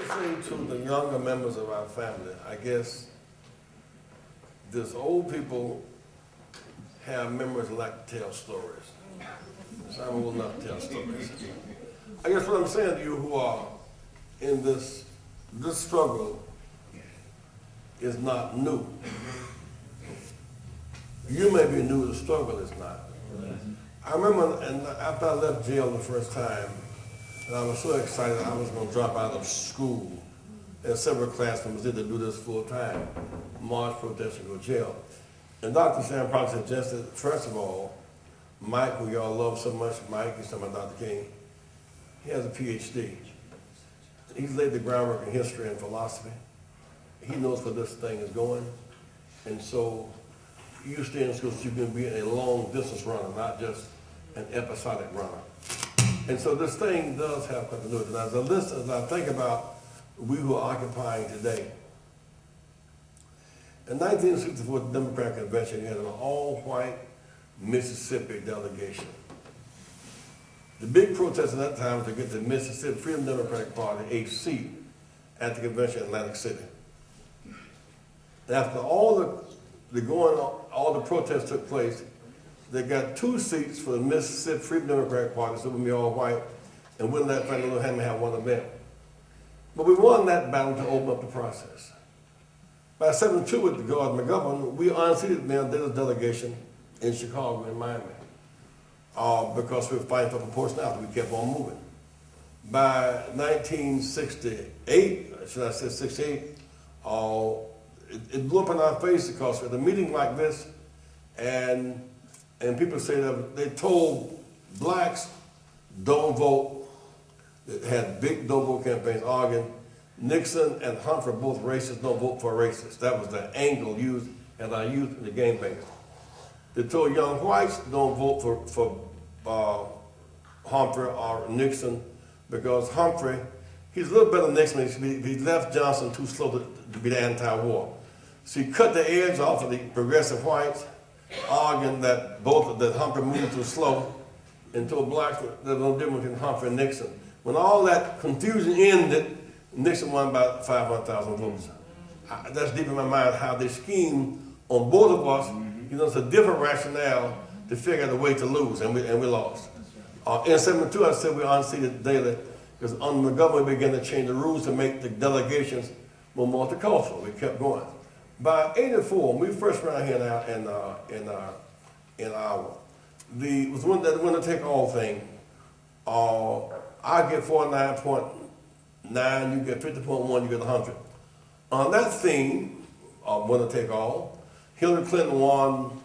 listening to the younger members of our family, I guess these old people have memories like to tell stories. So I'm old enough to tell stories. I guess what I'm saying to you who are in this struggle is not new. You may be new, the struggle is not. I remember after I left jail the first time, and I was so excited I was going to drop out of school. And several classmates did to do this full time, march, protest, and go to jail. And Dr. Sam Proctor suggested, first of all, Mike, who y'all love so much, Mike, he's talking about Dr. King, he has a PhD. He's laid the groundwork in history and philosophy. He knows where this thing is going. And so you stay in school so you can be a long distance runner, not just an episodic runner. And so this thing does have continuity. Now, as I think about we who are occupying today, in 1964, the Democratic Convention, you had an all-white Mississippi delegation. The big protest at that time was to get the Mississippi Freedom Democratic Party a seat at the convention in Atlantic City. And after all the protests took place, they got 2 seats for the Mississippi Freedom Democratic Party, so it would be all white, and wouldn't let Franklin Little Hammer have one of them. But we won that battle to open up the process. By 7-2 with the Gordon McGovern, we unseated them, did a delegation in Chicago and Miami. Because we were fighting for proportionality, we kept on moving. By 1968, should I say 68, it blew up in our face because at a meeting like this, and people say that they told blacks, don't vote. They had big don't vote campaigns arguing. Nixon and Humphrey, both racist, don't vote for racists. That was the angle used and I used in the game bangers. They told young whites, don't vote for Humphrey or Nixon because Humphrey, he's a little better than Nixon. He left Johnson too slow to be the anti-war. So he cut the edge off of the progressive whites, arguing that that Humphrey moved too slow, and told blacks that there was no difference between Humphrey and Nixon. When all that confusion ended, Nixon won by 500,000 votes. That's deep in my mind how they schemed on both of us. You know, it's a different rationale to figure out a way to lose, and we lost. In 72, I said we unseated daily because under the government we began to change the rules to make the delegations more multicultural. We kept going. By 84, when we first ran here in Iowa, it was that winner take all thing. I get 49.9, you get 50.1, you get 100. On that theme of winner take all, Hillary Clinton won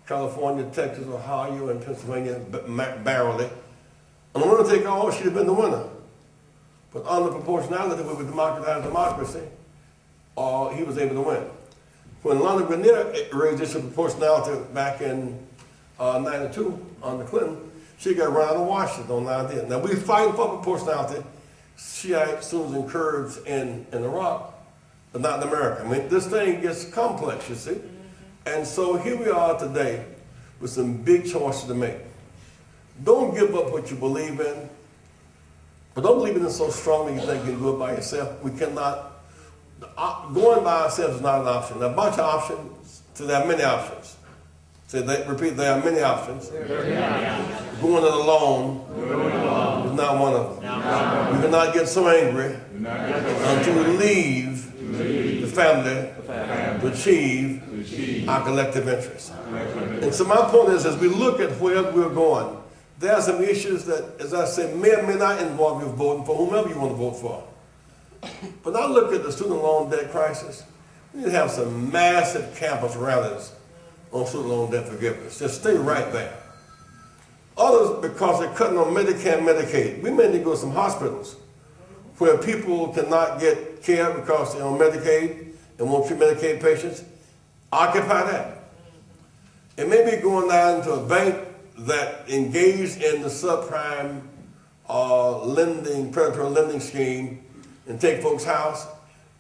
California, Texas, Ohio, and Pennsylvania barely. On the winner take all, she'd have been the winner. But under proportionality, we would democratize democracy, he was able to win. When London Grenier raised this proportionality back in 92 under Clinton, she got run out of Washington on that idea. Now, we're fighting for proportionality. Shiite, Sunnis, and Kurds in Iraq, but not in America. I mean, this thing gets complex, you see. And so here we are today with some big choices to make. Don't give up what you believe in, but don't believe in it so strongly you think you can do it by yourself. We cannot. Going by ourselves is not an option. There are a bunch of options, so there are many options. Repeat, there are many options. Going it alone is not one of them. You cannot get so angry until we leave the family to achieve our collective interests. And so my point is, as we look at where we're going, there are some issues that, as I said, may or may not involve you voting for whomever you want to vote for. But now look at the student loan debt crisis. We need to have some massive campus rallies on student loan debt forgiveness. Just stay right there. Others, because they're cutting on Medicare and Medicaid. We may need to go to some hospitals where people cannot get care because they're on Medicaid and won't treat Medicaid patients. Occupy that. It may be going down to a bank that engaged in the subprime predatory lending scheme and take folks' house.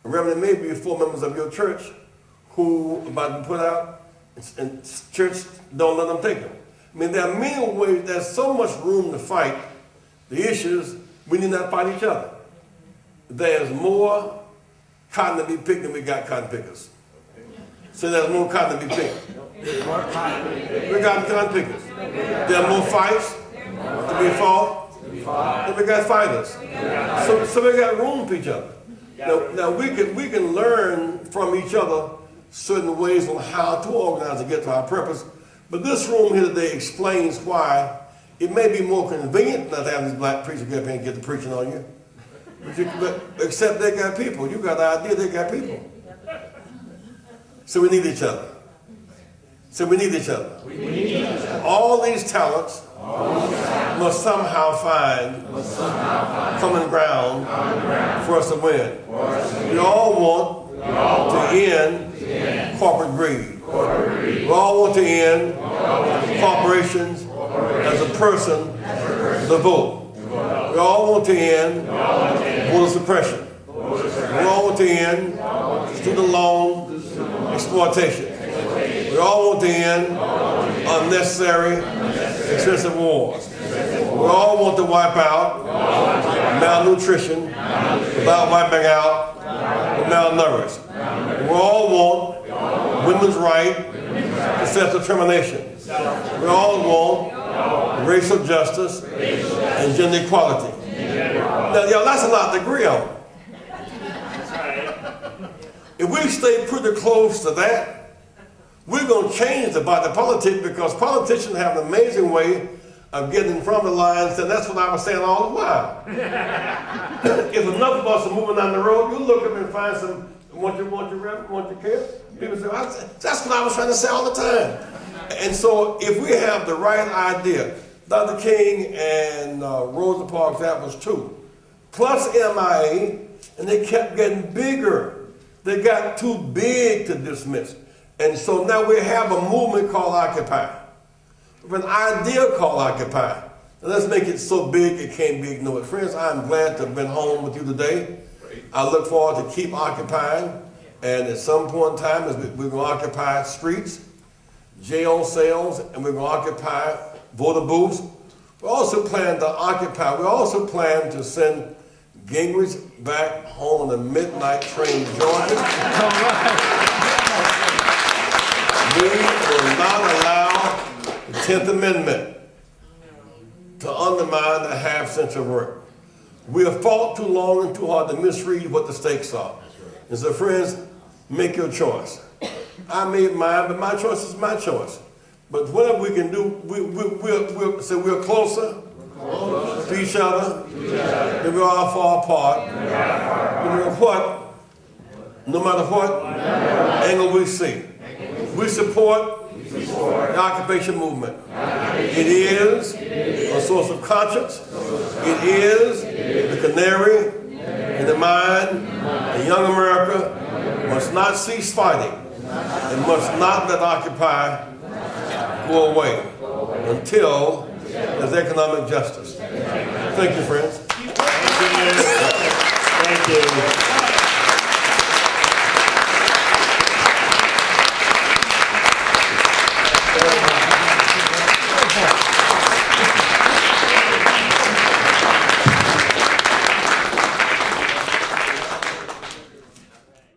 Reverend, it may be 4 members of your church who are about to be put out, and church don't let them take them. I mean, there are many ways, there's so much room to fight the issues, we need not fight each other. there's more cotton to be picked than we got cotton pickers. So there's more cotton to be picked. We got cotton pickers. There are more fights to be fought than we got fighters. So we got room for each other. Now we can learn from each other certain ways on how to organize to get to our purpose. But this room here today explains why it may be more convenient not to have these black preachers get up here and get the preaching on you. But except they got people. You got the idea, they got people. So we need each other. All these talents must somehow find common ground for us to win. We all want to end corporate greed. We all want to end corporations as a person to vote. We all want to end voter suppression. We all want to end student loan exploitation. We all want to end unnecessary, expensive wars. We all want to wipe out malnutrition without wiping out the malnourished. We all want women's right to self-determination. We all want racial justice and gender equality. Now, y'all, that's a lot to agree on. If we stay pretty close to that, we're going to change the body politic, because politicians have an amazing way of getting from the lines, and that's what I was saying all the while. If enough of us are moving down the road, you look up and find some, want you care? People say, that's what I was trying to say all the time. And so if we have the right idea, Dr. King and Rosa Parks, that was two, plus MIA, and they kept getting bigger. They got too big to dismiss. And so now we have a movement called Occupy. We have an idea called Occupy. And let's make it so big it can't be ignored. Friends, I'm glad to have been home with you today. I look forward to keep occupying. And at some point in time, we're going to occupy streets, jail cells, and we're going to occupy voter booths. We also plan to send Gingrich back home on the midnight train to Georgia. We will not allow the 10th Amendment to undermine the half-century work. We have fought too long and too hard to misread what the stakes are. And so, friends, make your choice. I made mine, but my choice is my choice. But whatever we can do, we'll say we're closer to each other than we are far apart. No matter what angle we see. We support the occupation movement. It is a source of conscience. It is the canary in the mind that young America must not cease fighting and must not let Occupy go away until there's economic justice. Thank you, friends. Thank you.